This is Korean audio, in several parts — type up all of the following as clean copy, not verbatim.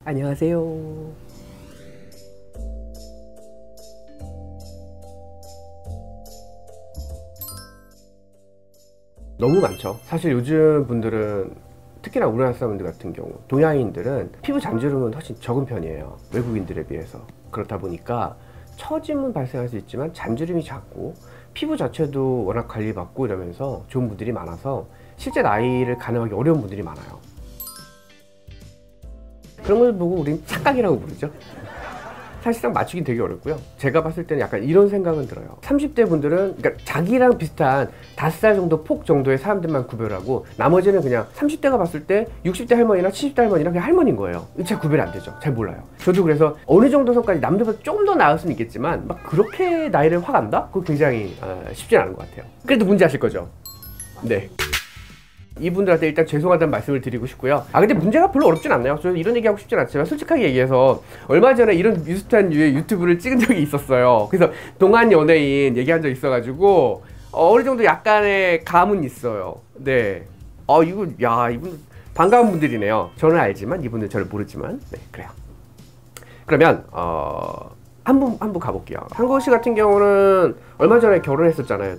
안녕하세요. 너무 많죠. 사실 요즘 분들은 특히나 우리나라 사람들 같은 경우 동양인들은 피부 잔주름은 훨씬 적은 편이에요, 외국인들에 비해서. 그렇다 보니까 처짐은 발생할 수 있지만 잔주름이 작고 피부 자체도 워낙 관리받고 이러면서 좋은 분들이 많아서 실제 나이를 가늠하기 어려운 분들이 많아요. 그런 걸 보고 우린 착각이라고 부르죠. 사실상 맞추긴 되게 어렵고요. 제가 봤을 때는 약간 이런 생각은 들어요. 30대 분들은 그러니까 자기랑 비슷한 5살 정도 폭 정도의 사람들만 구별하고 나머지는 그냥 30대가 봤을 때 60대 할머니나 70대 할머니랑 그냥 할머니인 거예요. 잘 구별이 안 되죠. 잘 몰라요. 저도 그래서 어느 정도 선까지 남들보다 좀 더 나을 수는 있겠지만 막 그렇게 나이를 확 안다? 그거 굉장히 쉽진 않은 것 같아요. 그래도 문제 아실 거죠? 네. 이분들한테 일단 죄송하다는 말씀을 드리고 싶고요. 근데 문제가 별로 어렵진 않나요? 저는 이런 얘기하고 싶진 않지만 솔직하게 얘기해서 얼마 전에 이런 비슷한 류의 유튜브를 찍은 적이 있었어요. 그래서 동안 연예인 얘기한 적 있어가지고 어느 정도 약간의 감은 있어요. 네. 이분 반가운 분들이네요. 저는 알지만 이분들 저를 모르지만. 네, 그래요. 그러면 한 분 가볼게요. 한국 씨 같은 경우는 얼마 전에 결혼했었잖아요.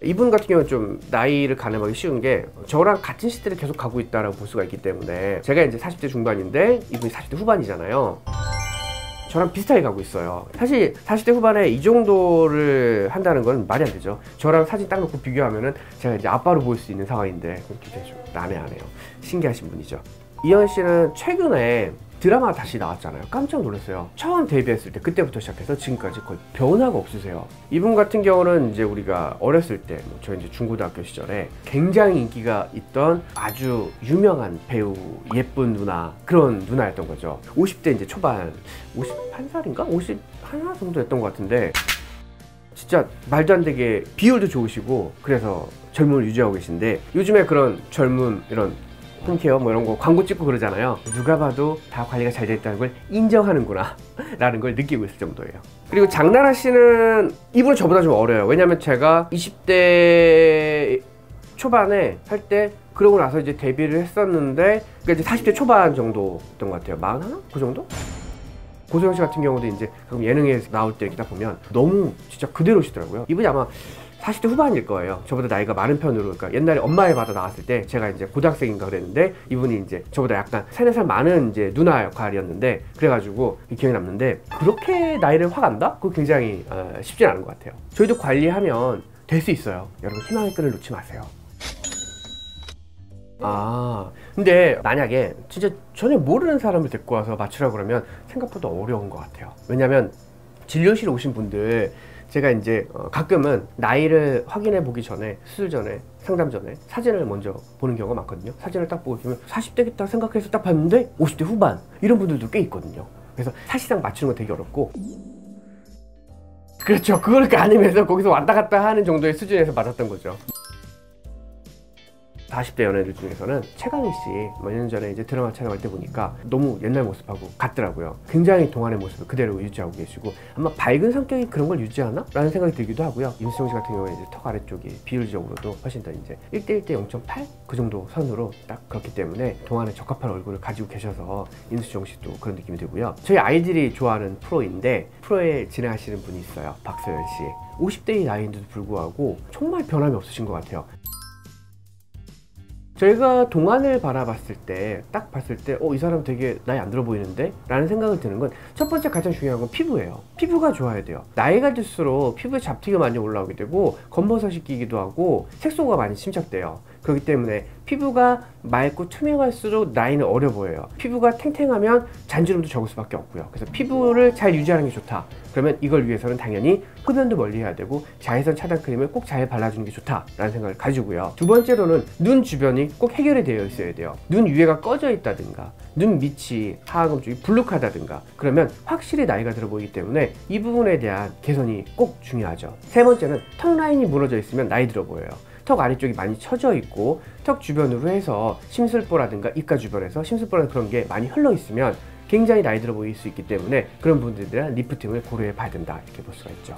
이분 같은 경우는 좀 나이를 가늠하기 쉬운 게 저랑 같은 시대를 계속 가고 있다라고 볼 수가 있기 때문에, 제가 이제 40대 중반인데 이분이 40대 후반이잖아요. 저랑 비슷하게 가고 있어요. 사실 40대 후반에 이 정도를 한다는 건 말이 안 되죠. 저랑 사진 딱 놓고 비교하면은 제가 이제 아빠로 보일 수 있는 상황인데 굉장히 좀 난해하네요. 신기하신 분이죠. 이현 씨는 최근에 드라마 다시 나왔잖아요. 깜짝 놀랐어요. 처음 데뷔했을 때 그때부터 시작해서 지금까지 거의 변화가 없으세요. 이분 같은 경우는 이제 우리가 어렸을 때 저 이제 중고등학교 시절에 굉장히 인기가 있던 아주 유명한 배우, 예쁜 누나, 그런 누나였던 거죠. 50대 이제 초반, 51살인가? 51살 정도였던 것 같은데 진짜 말도 안 되게 비율도 좋으시고 그래서 젊음을 유지하고 계신데, 요즘에 그런 젊은 이런 홈케어 뭐 이런 거 광고 찍고 그러잖아요. 누가 봐도 다 관리가 잘 됐다는 걸 인정하는구나 라는 걸 느끼고 있을 정도예요. 그리고 장나라 씨는 이분은 저보다 좀 어려요. 왜냐면 제가 20대 초반에 할 때 그러고 나서 이제 데뷔를 했었는데, 그러니까 이제 40대 초반 정도였던 것 같아요. 41? 그 정도? 고소영 씨 같은 경우도 이제 예능에 나올 때 이렇게 딱 보면 너무 진짜 그대로시더라고요. 이분이 아마 40대 후반일 거예요. 저보다 나이가 많은 편으로. 그러니까 옛날에 엄마의 바다 나왔을 때 제가 이제 고등학생인가 그랬는데 이분이 이제 저보다 약간 3-4살 많은 이제 누나 역할이었는데, 그래가지고 기억에 남는데, 그렇게 나이를 확 안다? 그거 굉장히 쉽진 않은 것 같아요. 저희도 관리하면 될 수 있어요. 여러분 희망의 끈을 놓지 마세요. 근데 만약에 진짜 전혀 모르는 사람을 데리고 와서 맞추라고 그러면 생각보다 어려운 것 같아요. 왜냐면 진료실 오신 분들 제가 이제 가끔은 나이를 확인해 보기 전에, 수술 전에, 상담 전에 사진을 먼저 보는 경우가 많거든요. 사진을 딱 보고 있으면 40대겠다 생각해서 딱 봤는데 50대 후반 이런 분들도 꽤 있거든요. 그래서 사실상 맞추는 건 되게 어렵고, 그렇죠. 그걸 가늠해서 거기서 왔다 갔다 하는 정도의 수준에서 맞았던 거죠. 40대 연예인들 중에서는 최강희 씨 몇 년 전에 이제 드라마 촬영할 때 보니까 너무 옛날 모습하고 같더라고요. 굉장히 동안의 모습을 그대로 유지하고 계시고, 아마 밝은 성격이 그런 걸 유지하나? 라는 생각이 들기도 하고요. 임수정 씨 같은 경우에 이제 턱 아래쪽이 비율적으로도 훨씬 더 이제 1대1대 0.8? 그 정도 선으로 딱 그렇기 때문에 동안에 적합한 얼굴을 가지고 계셔서 임수정 씨도 그런 느낌이 들고요. 저희 아이들이 좋아하는 프로인데, 프로에 진행하시는 분이 있어요. 박서연 씨. 50대의 나이인데도 불구하고 정말 변함이 없으신 것 같아요. 저희가 동안을 바라봤을 때, 딱 봤을 때 이 사람 되게 나이 안 들어 보이는데? 라는 생각을 드는 건, 첫 번째 가장 중요한 건 피부예요. 피부가 좋아야 돼요. 나이가 들수록 피부에 잡티가 많이 올라오게 되고 검버섯이 끼기도 하고 색소가 많이 침착돼요. 그렇기 때문에 피부가 맑고 투명할수록 나이는 어려 보여요. 피부가 탱탱하면 잔주름도 적을 수밖에 없고요. 그래서 피부를 잘 유지하는 게 좋다. 그러면 이걸 위해서는 당연히 흡연도 멀리 해야 되고 자외선 차단 크림을 꼭 잘 발라주는 게 좋다라는 생각을 가지고요. 두 번째로는 눈 주변이 꼭 해결이 되어 있어야 돼요. 눈 위에가 꺼져 있다든가 눈 밑이 하악음 쪽이 불룩하다든가 그러면 확실히 나이가 들어 보이기 때문에 이 부분에 대한 개선이 꼭 중요하죠. 세 번째는 턱 라인이 무너져 있으면 나이 들어 보여요. 턱 아래쪽이 많이 처져 있고 턱 주변으로 해서 심술보라든가 입가 주변에서 심술보라는 그런 게 많이 흘러 있으면 굉장히 나이 들어 보일 수 있기 때문에 그런 분들은 리프팅을 고려해 봐야 된다, 이렇게 볼 수가 있죠.